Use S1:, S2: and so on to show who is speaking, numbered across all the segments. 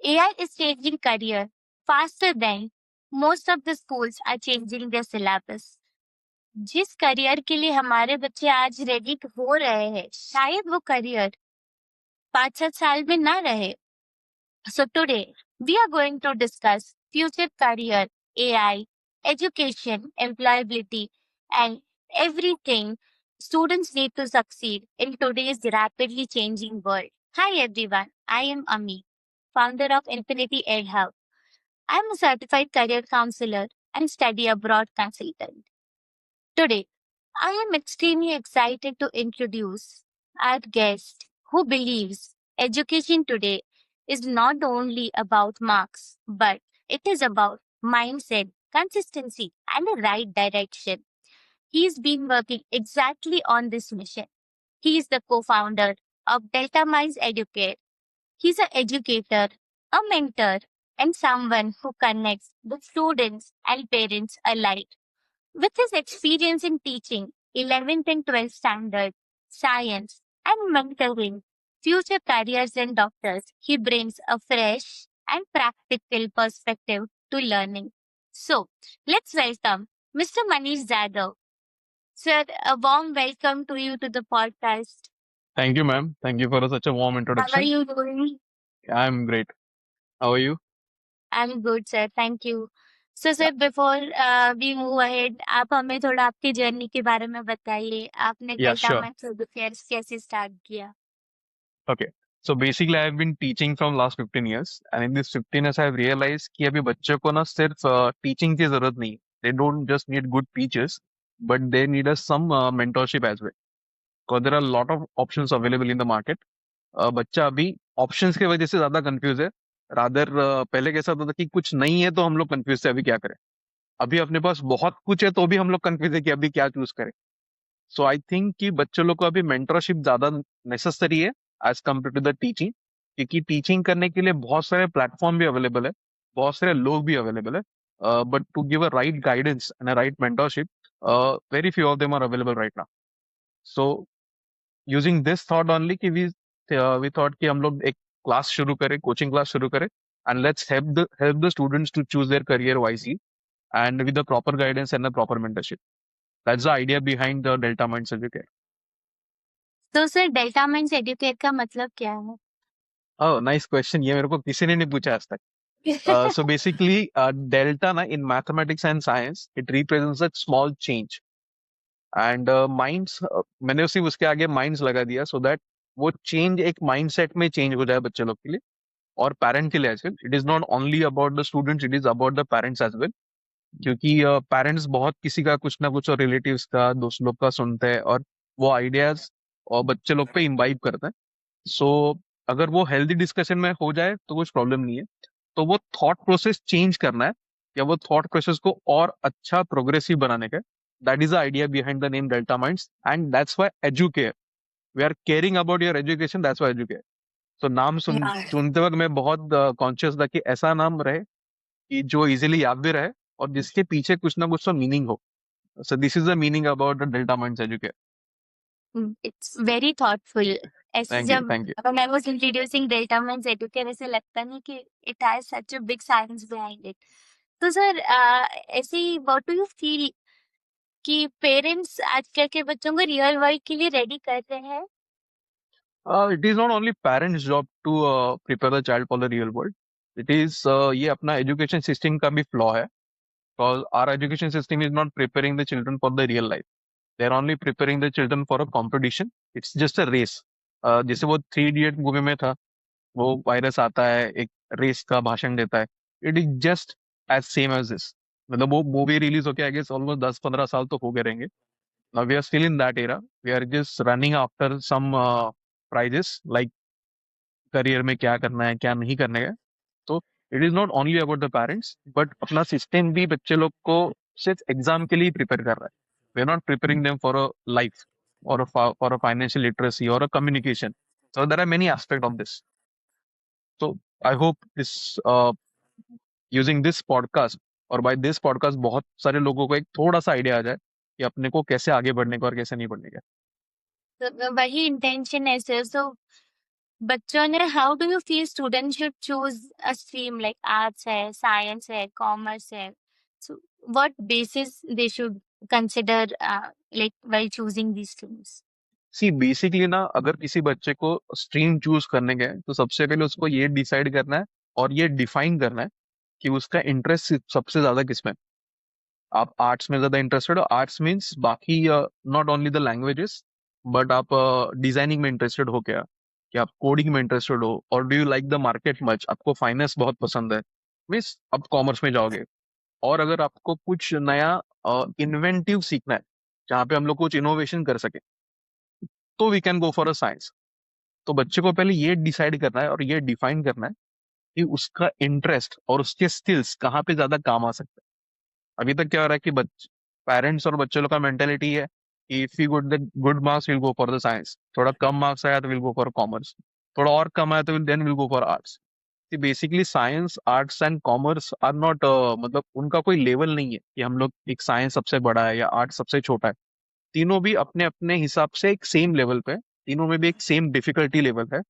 S1: AI is changing career faster than most of the schools are changing their syllabus. जिस career के लिए हमारे बच्चे आज रेडी हो रहे हैं, शायद वो करियर 5-7 साल में ना रहे. So today, we are going to discuss future career, AI, education, employability, and everything students need to succeed in today's rapidly changing world. Hi everyone, I am Ami, founder of Infinity Ed Hub. I am a certified career counselor and study abroad consultant. Today, I am extremely excited to introduce our guest who believes education today is not only about marks, but it is about mindset, consistency, and the right direction. He's been working exactly on this mission. He is the co-founder of Delta Minds Educate. He's an educator, a mentor, and someone who connects the students and parents alike. With his experience in teaching 11th and 12th standard, science, and mentoring future careers and doctors, he brings a fresh and practical perspective to learning. So, let's welcome Mr. Manish Zadav. Sir, a warm welcome to you to the podcast.
S2: Thank you, ma'am. Thank you for such a warm
S1: How are
S2: introduction.
S1: you doing?
S2: I'm great. How are you?
S1: I'm good, sir. Thank you. So,
S2: Yeah,
S1: sir, before we move ahead, आप हमें थोड़ा आपकी journey के बारे में बताइए. आपने
S2: yeah,
S1: delta
S2: sure.
S1: Maths एजुकेयर्स कैसे स्टार्ट किया?
S2: Okay. So basically, I've been teaching from last 15 years, and in this 15 years, I've realized कि अभी बच्चों को ना सिर्फ teaching की जरूरत नहीं. They don't just need good teachers, but they need us some mentorship as well. Because there are a lot of options available in the market. बच्चा अभी options की वजह से ज्यादा कंफ्यूज है. रादर पहले कैसा होता था कि कुछ नहीं है तो हम लोग कंफ्यूज थे अभी क्या करें. अभी अपने पास बहुत कुछ है तो भी हम लोग कंफ्यूज है कि अभी क्या चूज करें. सो आई थिंक कि बच्चों लोग को अभी मेंटरशिप ज्यादा नेसेसरी है as compare to the teaching, क्योंकि टीचिंग करने के लिए बहुत सारे प्लेटफॉर्म भी अवेलेबल है, बहुत सारे लोग भी अवेलेबल है, but to give a right guidance and a right mentorship, very few of them are available right now. So using this thought only कि वी थॉट कि हम लोग एक क्लास शुरू करें, कोचिंग क्लास शुरू करें, and let's help the students to choose their career wisely and with the proper guidance and the proper mentorship. That's the idea behind the Delta Minds Educate.
S1: तो sir delta means educate का मतलब क्या है?
S2: Oh, nice question. ये मेरे को किसी ने नहीं पूछा आज तक. So basically, delta na in mathematics and science, it represents a small change. And minds, मैंने उसी उसके आगे minds लगा दिया so that वो change एक mindset में change हो जाए बच्चे लोग के लिए और parent के लिए as well. It is not only about the students, it is about the parents as well. क्योंकि पेरेंट्स बहुत किसी का कुछ ना कुछ और रिलेटिव्स का, दोस्त लोग का सुनते हैं और वो आइडियाज और बच्चे लोग पे इम्बाइब करते हैं. सो अगर वो हेल्दी डिस्कशन में हो जाए तो कुछ प्रॉब्लम नहीं है. तो वो थॉट प्रोसेस चेंज करना है या वो थॉट प्रोसेस को और अच्छा प्रोग्रेसिव बनाने का, that is the idea behind the name Delta Minds, and that's why Educare, we are caring about your education, that's why Educare. तो नाम सुनते वक्त मैं बहुत कॉन्शियस था कि ऐसा नाम रहे कि जो इजीली याद भी रहे और जिसके पीछे कुछ ना कुछ तो मीनिंग हो. So this is the meaning about the Delta Minds Educate.
S1: It's very thoughtful. ऐसे
S2: Thank you,
S1: जब
S2: thank you.
S1: when I was introducing delta means educate ऐसे लगता नहीं कि it has such a big science behind it. तो sir ऐसे ही what do you feel कि parents आजकल के बच्चों को रियल वर्ल्ड के लिए रेडी कर रहे हैं?
S2: It is not only parents' job to prepare the child for the real world. It is ये अपना education system का भी flaw है. Because our education system is not preparing the children for the real life. They are only preparing the children for a competition. It's just a race. जैसे वो 3 Idiot movie में था, वो virus आता है, एक रेस का भाषण देता है. It is just as same as this. मतलब वो मूवी रिलीज होके आई गेस ऑलमोस्ट 10-15 साल तो हो गए रहेंगे. Now we are still in that era. We are just running after some prizes like career में क्या करना है क्या नहीं करने का. तो it is not only about the parents, but अपना सिस्टम भी बच्चे लोग को सिर्फ एग्जाम के लिए प्रिपेयर कर रहा है. We are not preparing them for a life और फॉर अ फाइनेंशियल लिटरेसी और a communication. So there are many aspects of this. So I hope this using this podcast और by this podcast बहुत सारे लोगों को एक थोड़ा सा आइडिया आ जाए कि अपने को कैसे आगे बढ़ने का और कैसे नहीं बढ़ने का.
S1: तो वही इंटेंशन है सर. सो बच्चों ने, how do you feel student should choose a stream like arts है, साइंस है, कॉमर्स है, so what basis they should consider like while choosing these streams?
S2: See basically ना, अगर किसी बच्चे को स्ट्रीम चूज करने गए तो सबसे पहले उसको ये डिसाइड करना है और ये डिफाइन करना है कि उसका इंटरेस्ट सबसे ज्यादा किसमें है। आप आर्ट्स में ज्यादा इंटरेस्टेड हो, आर्ट्स मीन्स बाकी not only the languages, but आप डिजाइनिंग में इंटरेस्टेड हो क्या, कि आप कोडिंग में इंटरेस्टेड हो, और do you like the market much, आपको फाइनेंस बहुत पसंद है, मीन्स आप कॉमर्स में जाओगे। और अगर आपको कुछ नया इन्वेंटिव सीखना है, जहाँ पे हम लोग कुछ इनोवेशन कर सके, तो we can go for a science. तो बच्चे को पहले ये डिसाइड करना है और ये डिफाइन करना है कि उसका इंटरेस्ट और उसके स्किल्स कहाँ पे ज्यादा काम आ सकते हैं। अभी तक क्या हो रहा है कि पेरेंट्स और बच्चे लोग का मेंटेलिटी है कि if you good marks will go for the science, थोड़ा कम मार्क्स आया तो विल गो फॉर कॉमर्स, थोड़ा और कम आया तो will go for arts. Basically science, arts and commerce are not, मतलब उनका कोई लेवल नहीं है कि हम लोग एक साइंस सबसे बड़ा है या आर्ट्स सबसे छोटा है। तीनों भी अपने अपने हिसाब से एक सेम लेवल पे है, तीनों में भी एक सेम डिफिकल्टी लेवल है,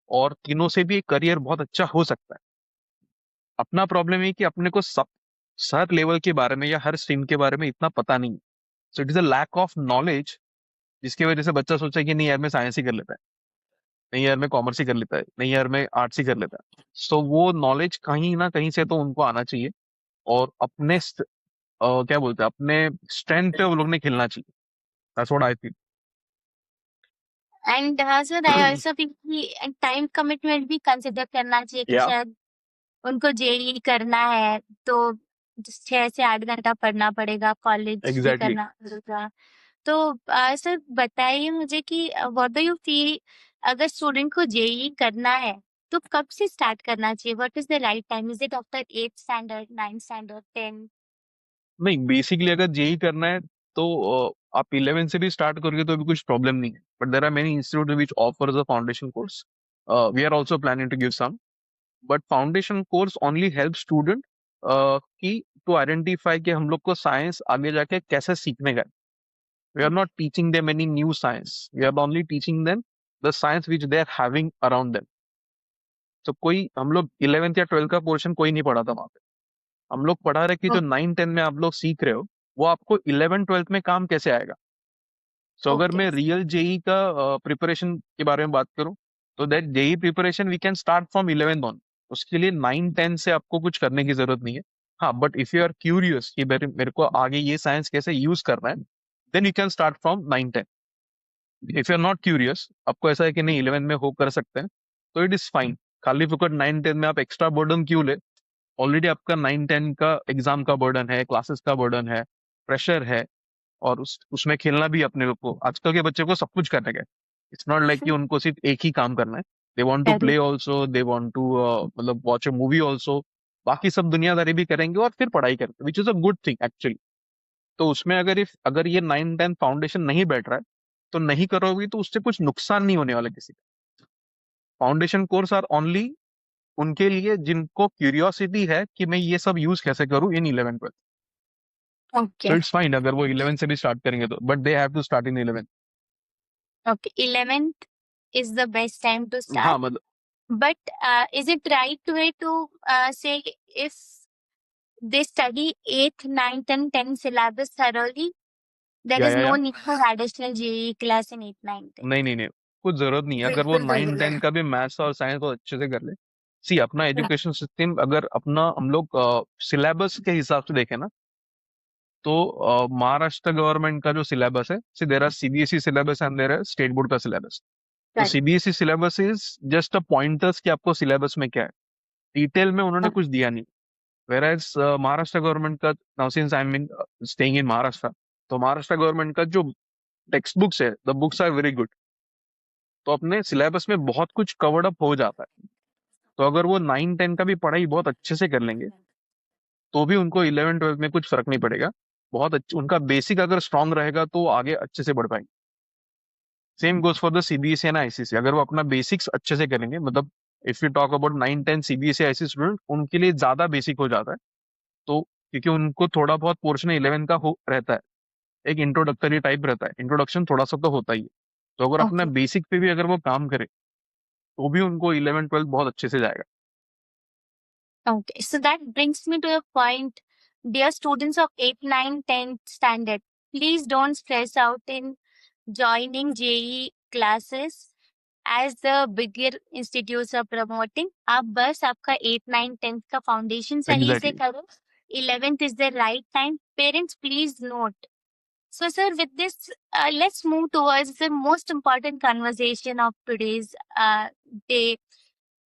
S2: और तीनों से भी एक करियर बहुत अच्छा हो सकता है। अपना प्रॉब्लम है कि अपने को सब हर लेवल के बारे में या हर स्ट्रीम के बारे में इतना पता नहीं। So it is a lack of knowledge, जिसकी वजह से बच्चा सोचा कि नहीं यार मैं साइंस ही कर लेता है, नहीं यार मैं कॉमर्स ही कर लेता है, नहीं यार मैं आर्ट्स ही कर लेता है। सो वो नॉलेज कहीं ना कहीं से तो उनको आना चाहिए, और अपने क्या बोलते हैं, अपने स्ट्रेंथ पे वो लोग ने खेलना चाहिए। That's what I feel.
S1: And sir I also think कि टाइम कमिटमेंट भी कंसिडर करना चाहिए कि
S2: या
S1: शायद उनको जेई करना है तो 6 से 8 घंटा पढ़ना पड़ेगा, कॉलेज भी
S2: एग्जैक्टली।
S1: करना पड़ेगा। तो सर बताइए मुझे कि व्हाट डू यू फील, अगर स्टूडेंट को जेई करना है तो कब से स्टार्ट करना चाहिए? What is the right time? Is it after 8th standard, 9th standard, 10?
S2: नहीं, बेसिकली अगर जेई करना है तो आप 11 से भी स्टार्ट करोगे तो भी कुछ प्रॉब्लम नहीं है, but there are many institute which offers a foundation course. We are also planning to give some, but foundation course only help student की टू आइडेंटिफाई कि हम लोग को साइंस आगे जाके कैसे सीखने का है। We are not teaching them any new science, we are only teaching them the science which they are having around them. तो कोई हम लोग 11th या 12th का पोर्शन कोई नहीं पढ़ा था वहां पे। हम लोग पढ़ा रहे कि जो 9 10 में आप लोग सीख रहे हो, वो आपको 11 12th में काम कैसे आएगा। सो अगर
S1: ओके।
S2: मैं रियल जेई का प्रिपरेशन के बारे में बात करूं, तो that JEE preparation we can start from 11 on. उसके लिए 9 10 से आपको कुछ करने की जरूरत नहीं है। हाँ, but if you are curious कि मेरे मेरे को आगे ये साइंस कैसे यूज करना है, then you can start from 9 10। If you are not curious, आपको ऐसा है कि नहीं 11 में हो कर सकते हैं, तो इट इज फाइन। खाली फुकट 9 10 में आप एक्स्ट्रा बर्डन क्यों ले। ऑलरेडी आपका 9 10 का एग्जाम का बर्डन है, क्लासेस का बर्डन है, प्रेशर है, और उसमें खेलना भी अपने लोग को, आजकल के बच्चे को सब कुछ करने का। इट्स नॉट लाइक कि उनको सिर्फ एक ही काम करना है। They want to play also, they want to मतलब वॉच अ मूवी ऑल्सो, बाकी सब दुनियादारी भी करेंगे और फिर पढ़ाई करेंगे, which is a good thing actually. तो उसमें अगर ये 9 10 फाउंडेशन नहीं बैठ रहा है, तो नहीं करोगे तो उससे कुछ नुकसान नहीं होने वाला किसी का। फाउंडेशन कोर्स आर ओनली उनके लिए जिनको क्यूरियोसिटी है कि मैं ये सब यूज कैसे करूं in 11 12।
S1: Okay.
S2: So it's fine अगर वो 11 से भी स्टार्ट करेंगे तो, but they have to start in 11।
S1: Okay, 11th is the best time to
S2: हाँ
S1: start.
S2: मतलब,
S1: But is it right way to say if they study 8th, 9th, and 10th syllabus thoroughly, there is no
S2: या
S1: need for additional JEE class in 8th, 9th, 10th?
S2: नहीं नहीं नहीं, कुछ जरूरत नहीं है। अगर वो
S1: बिल्कुल
S2: नाइन
S1: बिल्कुल।
S2: टेन का भी मैथ्स और साइंस बहुत अच्छे से कर ले। सी अपना एजुकेशन सिस्टम अगर अपना हम लोग सिलेबस के हिसाब से देखें ना, तो महाराष्ट्र गवर्नमेंट का जो सिलेबस है, see there are CBSE syllabus and there are state board का सिलेबस। तो
S1: Correct.
S2: CBSE syllabus is just a pointers कि आपको सिलेबस में क्या है, डिटेल में उन्होंने कुछ दिया नहीं। वेर एज महाराष्ट्र गवर्नमेंट का, now since I am staying in Maharashtra, तो महाराष्ट्र गवर्नमेंट का जो टेक्स्ट बुक्स है, the books are very good. तो अपने सिलेबस में बहुत कुछ कवर्ड अप हो जाता है। तो अगर वो 9 10 का भी पढ़ाई बहुत अच्छे से कर लेंगे, तो भी उनको 11 12 में कुछ फर्क नहीं पड़ेगा। बहुत अच्छी उनका बेसिक अगर स्ट्रांग रहेगा तो वो आगे अच्छे से बढ़ पाएंगे। Same goes for the CBSE and ICSE. अगर वो अपना बेसिक्स अच्छे से करेंगे, मतलब if you talk about 9 10 CBSE ICSE student, उनके लिए ज्यादा बेसिक हो जाता है। तो क्योंकि उनको थोड़ा बहुत पोर्शन 11 का हो रहता है, एक इंट्रोडक्टरी टाइप रहता है, इंट्रोडक्शन थोड़ा सा तो होता ही है। तो अगर अपना
S1: Okay.
S2: बेसिक पे भी अगर वो काम करे, तो भी उनको 11th 12th बहुत अच्छे से जाएगा।
S1: Okay, so that brings me to a point. Dear students of 8th, 9th, 10th standard, please don't stress out in joining JEE classes as the bigger institutes are promoting. आप बस आपका 8th, 9th, 10th का foundation सही से
S2: exactly.
S1: करो. 11th is the right time. Parents, please note. So, sir, with this, let's move towards the most important conversation of today's day.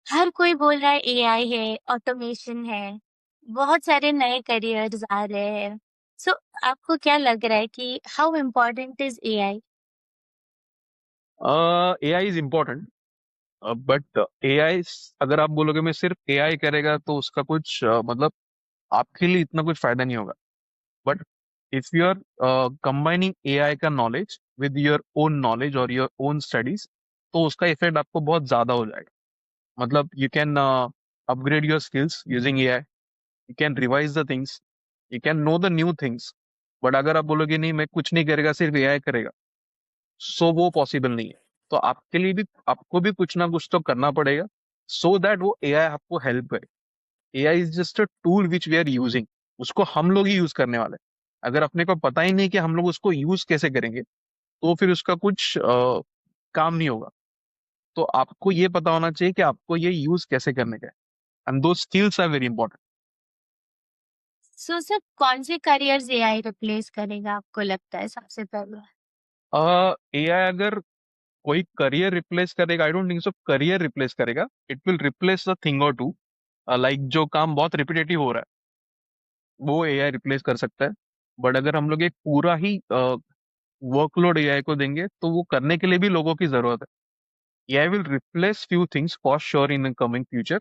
S1: हर कोई बोल रहा है एआई है, ऑटोमेशन है, बहुत सारे नए करियर्स आ रहे हैं. सो आपको क्या लग रहा है कि how important is AI?
S2: AI is important, but AI अगर आप बोलोगे मैं सिर्फ AI करेगा तो उसका कुछ मतलब आपके लिए इतना कुछ फायदा नहीं होगा। But if you are combining AI का knowledge with your own knowledge और योर ओन स्टडीज, तो उसका इफेक्ट आपको बहुत ज्यादा हो जाएगा। मतलब you can upgrade your skills using AI, you can revise the things, you can know the new things. But अगर आप बोलोगे नहीं मैं कुछ नहीं करेगा सिर्फ AI करेगा, सो वो पॉसिबल नहीं है। तो आपके लिए भी आपको भी कुछ ना कुछ तो करना पड़ेगा, सो दैट वो AI आपको हेल्प करे। AI is just a tool which we are using, उसको हम लोग ही यूज करने वाले हैं। अगर अपने को पता ही नहीं कि हम लोग उसको यूज कैसे करेंगे, तो फिर उसका कुछ काम नहीं होगा। तो आपको ये पता होना चाहिए कि आपको ये यूज कैसे करने का है, एंड दो skills are very important.
S1: So sir कौन से करियर्स एआई रिप्लेस करेगा आपको लगता है सबसे पहले?
S2: AI अगर कोई करियर रिप्लेस करेगा, I don't think so career replace करेगा। It will replace a thing or two. Like जो काम बहुत रिपीटेटिव हो रहा है वो AI रिप्लेस कर सकता है। बट अगर हम लोग एक पूरा ही वर्कलोड AI को देंगे तो वो करने के लिए भी लोगों की जरूरत है। AI will replace few things for sure in coming future.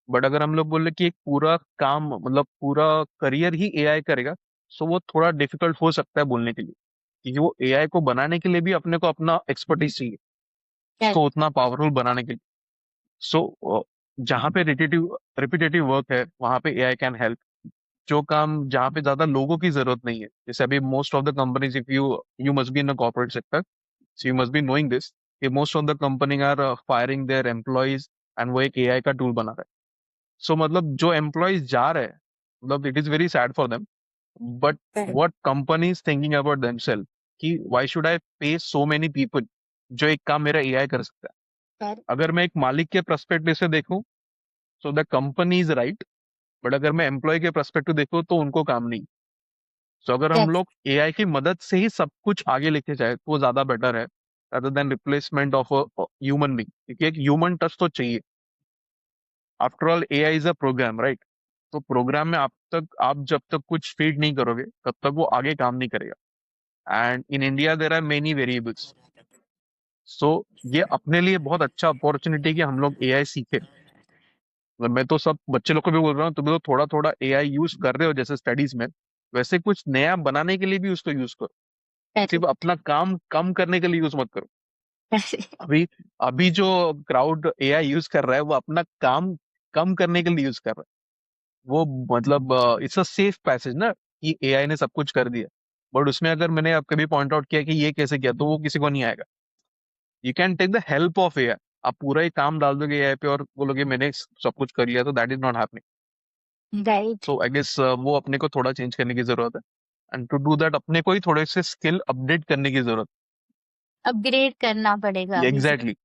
S2: But अगर हम लोग बोले कि एक पूरा काम मतलब पूरा करियर ही AI करेगा, सो वो थोड़ा डिफिकल्ट हो सकता है बोलने के लिए, क्योंकि वो AI को बनाने के लिए भी अपने को अपना एक्सपर्टीज चाहिए
S1: Correct.
S2: उसको उतना पावरफुल बनाने के लिए। सो जहाँ पे रिपीटेटिव रिपीटेटिव वर्क है वहां पे AI कैन हेल्प। जो काम जहाँ पे ज्यादा लोगों की जरूरत नहीं है, जैसे अभी most of the companies, if you you must be in the corporate sector, so you must be knowing this कि most of the company are firing their employees, and वो एक AI का टूल बना रहा है। सो मतलब जो एम्प्लॉयज जा रहे हैं, मतलब it is very sad for them, but
S1: Correct.
S2: What company is thinking about themself कि why should I pay so many people जो एक काम मेरा AI कर सकता है।
S1: Correct.
S2: अगर मैं एक मालिक के पर्सपेक्टिव से देखूं, so the company is right. But अगर मैं एम्प्लॉय के पर्सपेक्टिव देखूं तो उनको काम नहीं। सो अगर हम
S1: Yes.
S2: लोग AI की मदद से ही सब कुछ आगे लेके जाए तो वो ज्यादा बेटर है, rather than replacement of human being, क्योंकि एक ह्यूमन टच तो चाहिए। After all AI is a program, right? तो प्रोग्राम में आप जब तक कुछ फीड नहीं करोगे तब तक वो आगे काम नहीं करेगा। And in India there are many variables. So ये अपने लिए बहुत अच्छा अपॉर्चुनिटी कि हम लोग AI सीखे। मतलब मैं तो सब बच्चे लोग को भी बोल रहा हूँ, तुम लोग थोड़ा थोड़ा AI यूज कर रहे हो जैसे स्टडीज में, वैसे कुछ नया बनाने के लिए भी उसको यूज करो। सिर्फ
S1: Correct.
S2: अपना काम कम करने के लिए यूज मत करो।
S1: Correct.
S2: अभी अभी जो क्राउड AI यूज कर रहा है वो अपना काम कम करने के लिए यूज कर रहा है। वो मतलब इट्स अ सेफ पैसेज ना कि AI ने सब कुछ कर दिया। बट उसमें अगर मैंने आप कभी पॉइंट आउट किया कि ये कैसे किया, तो वो किसी को नहीं आएगा। You can take the help of AI। आप पूरा ही काम डाल दोगे AI पे और बोलोगे मैंने सब कुछ कर लिया, तो that is not happening.
S1: Right.
S2: So I guess वो अपने को थोड़ा चेंज करने की जरूरत है, एंड टू डू दैट अपने को ही थोड़े से स्किल अपडेट करने की जरूरत
S1: अपग्रेड करना पड़ेगा
S2: है।
S1: अभी से.
S2: एग्जैक्टली।